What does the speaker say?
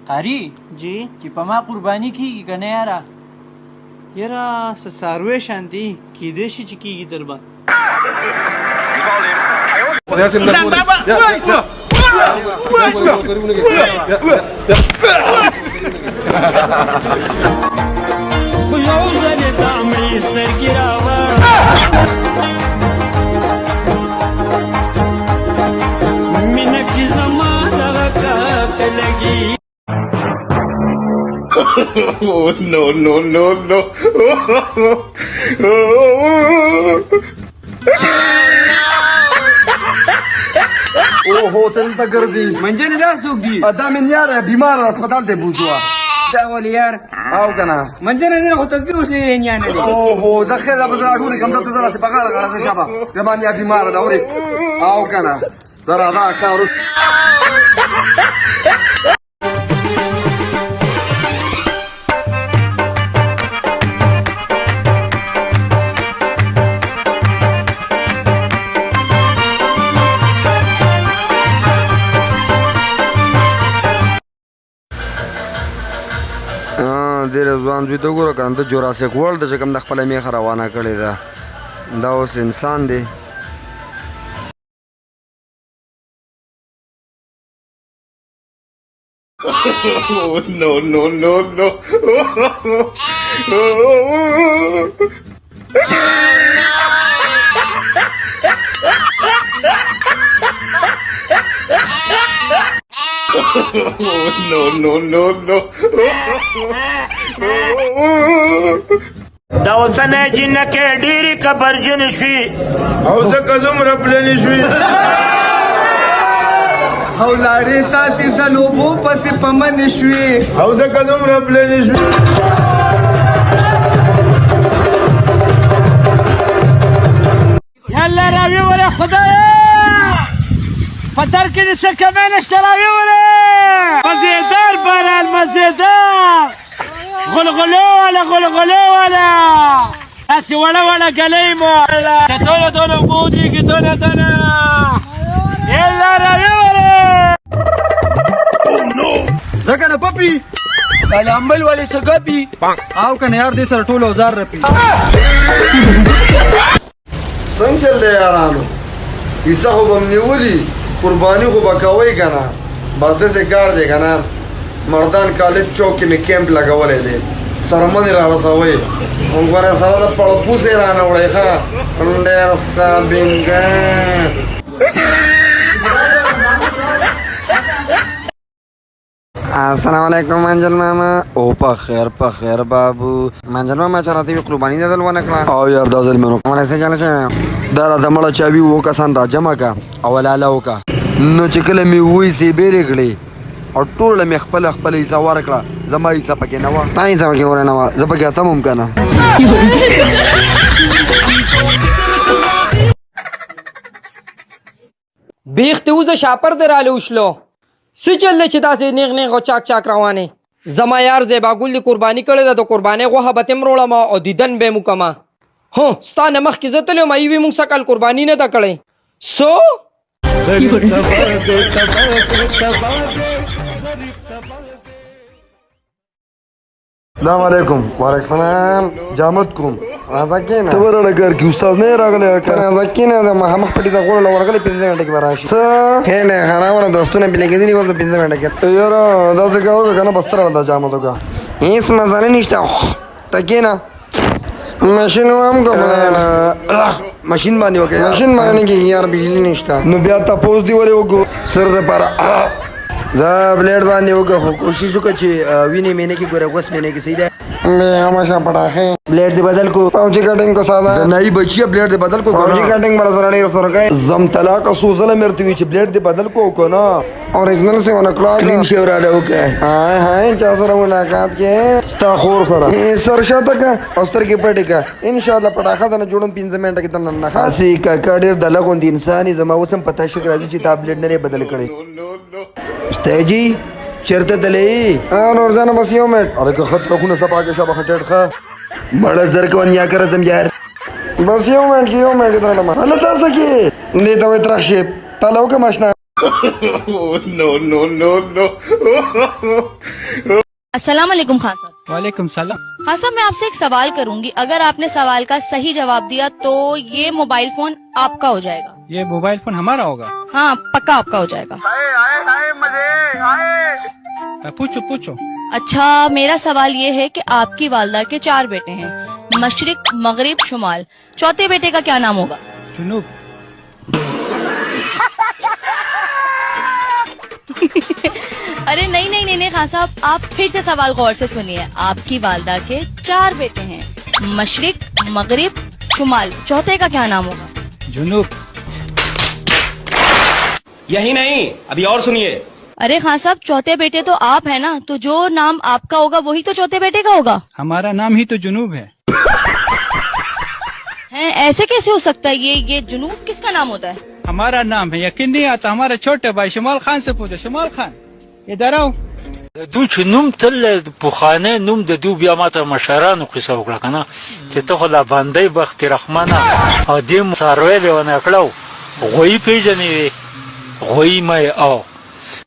قاری جی چې په ما قرباني کیږي که نه یاره یاره څه څاروی شانتي کیدای شي چې کیږي در به خو یو ځلې تا مړې سترګې راوړه مینه کې زما دغه کاته لګي Oh, no, no, no, no. Hotel तक गर्दी منجن دا څوک دي ادا من یار بیمار अस्पताल ته بوزوا دا ولې یار او کنه منجن نه خو تسبیح وشلې نه نه دي اوه دخل ابو زراعوني كم ذات زرا سبقال غرض شباب كمان يا بیمار دا وري او کنه زرا دا کارو ډېر ځوان دوی ته ګوره کنه د جوراسیک ورلډ چې کوم د خپله میخه روانه کړې ده دا اوس انسان دی Oh, no, no, no, no. Oh, no, no, no, no. دا اوسنه جنکه ډېرې کبرجن شوي او ځکه دومره پلنې شوې او لاړې تاسې د لوبو پسې په منې شوې او ځکه دومره پلنې شوې یالا راوی وله خدایا په در کې دې څه کمی نشته راوی وله مزېدار باران مزېدار غلغلو والا غلغلو والا داسې وړه وړه ګلۍ مو که دونه دونه اوبه ودرېږي دونه دونه یالا راوی وله ځکه نه پپي لامبل ولې څه ګپي او کنه یار دې سره ټول اوزار رپي څنګه چل دی یارانو کیسه خو به م نیولي قرباني خو به کوئ که نه بس داسې کار دی که نه مردان کالج چوک کې مې کیمپ لګولی دی سرمنې را رسوئ ګوره سره د پړپوسې رانه وړئ ښه ډېر ښه بینګه السلام علیکم منجل ماما او په خیر بابو منجل ماما چا راته قرباني د ځل ونه کړه او یار دا ځل مې نو کومه څه چل شوی دا راته مړه چاوي وو کسان را جمع کا او لاله وکا نو چې کله مې وې سي بیرې کړې او ټول مې خپل حصہ ورکړه زما حصہ پکې نه وه تا حصہ پکې ور نه وه زه پکې اتم هم که نه بیخ ته وزه شاپر در راله وشلو څه چل دی چې داسې نیغ نیغ او چاک چاک روانې زما یار زیبا ګل دې قرباني کړې ده د قربانۍ غوښه به تم روړم او دیدن به مو کما هو ستا نه مخکې زه تللی وم ایوې مونږ سکل قرباني نه ده کړی سو السلام علیکم وعلیکم السلام جامد کوم راځه کېنه ته ورله کار کې استاد نه راغلی که راځه کېنه د مخامخ پټي ته غوړله ورغلی 5 منټه کې به راشي څه هې نه خرابه دوستونه پې لګېدلي اوس به 5 منټه کې یاره داسې کار وکړه که نه بستره ده جامد وکړه هېڅ مسله نشته ته کېنه ماشین هم کوم ماشین باندې وکړه ماشین باندې نه کېږي یار بجلي نشته نو بیا تپوس دې ولې وکړو سر دپاره زه بلیډ باندې وکړه خو کوشش وکړه چې وینې مې نه کې ګوره غوس مې نه کې صحیح ده हमेशा पटाखे ब्लेड दे बदल को पाउची कटिंग को सादा नई बच्ची ब्लेड दे बदल को पाउची कटिंग बड़ा सराड़ी सर गए जम तला का सूजल मरती हुई ब्लेड दे बदल को ना ओरिजिनल से 1 o'clock क्लीन शेवर आ ओके हाय हाय क्या सर मुलाकात के स्टाखोर खड़ा सर शाता का अस्तर के पटे का इंशाल्लाह पटाखा तना जोड़न 5 मिनट के तना ना खासी का काडर दलगों दी इंसानी जमा वसम पता शक राजी ची टैबलेट ने बदल करे स्टेजी चरते दले और जाना बस यो में अरे का खत रखूं सब आगे सब खटेट खा बड़ा जर को अन्या कर जम यार बस यो में के तरह लमा हल्ला ता सके ने तो इतना शेप तालाव का मशना Oh, no, no, no, no. अस्सलाम वालेकुम खान साहब। वालेकुम सलाम। खान साहब, मैं आपसे एक सवाल करूंगी, अगर आपने सवाल का सही जवाब दिया तो ये मोबाइल फोन आपका हो जाएगा। ये मोबाइल फोन हमारा होगा? हाँ, पक्का आपका हो जाएगा। पूछो पूछो। अच्छा, मेरा सवाल ये है कि आपकी वालदा के 4 बेटे हैं, मशरिक, मगरिब, शुमाल। चौथे बेटे का क्या नाम होगा? जुनूब। अरे नहीं नहीं नहीं नहीं खान साहब, आप फिर से सवाल गौर से सुनिए। आपकी वालदा के 4 बेटे हैं, मशरिक, मगरिब, शुमाल। चौथे का क्या नाम होगा? जुनूब। यही नहीं, अभी और सुनिए। अरे खान साहब, चौथे बेटे तो आप है ना, तो जो नाम आपका होगा वही तो चौथे बेटे का होगा। हमारा नाम ही तो जुनूब है। हैं, ऐसे कैसे हो सकता है? ये जुनूब किसका नाम होता है? हमारा नाम है, यकीन नहीं आता। हमारा छोटे भाई शमाल खान से पूछो। शमाल खान इधर आओ। دو چې نوم تل پخوانی نوم د دو بیا ماته مشرانو قصه وکړه که نه چې ته خو دا بندۍ بختي رحمنه او دې څاروی لیونی کړه غویي پېژنې وې غویي مې او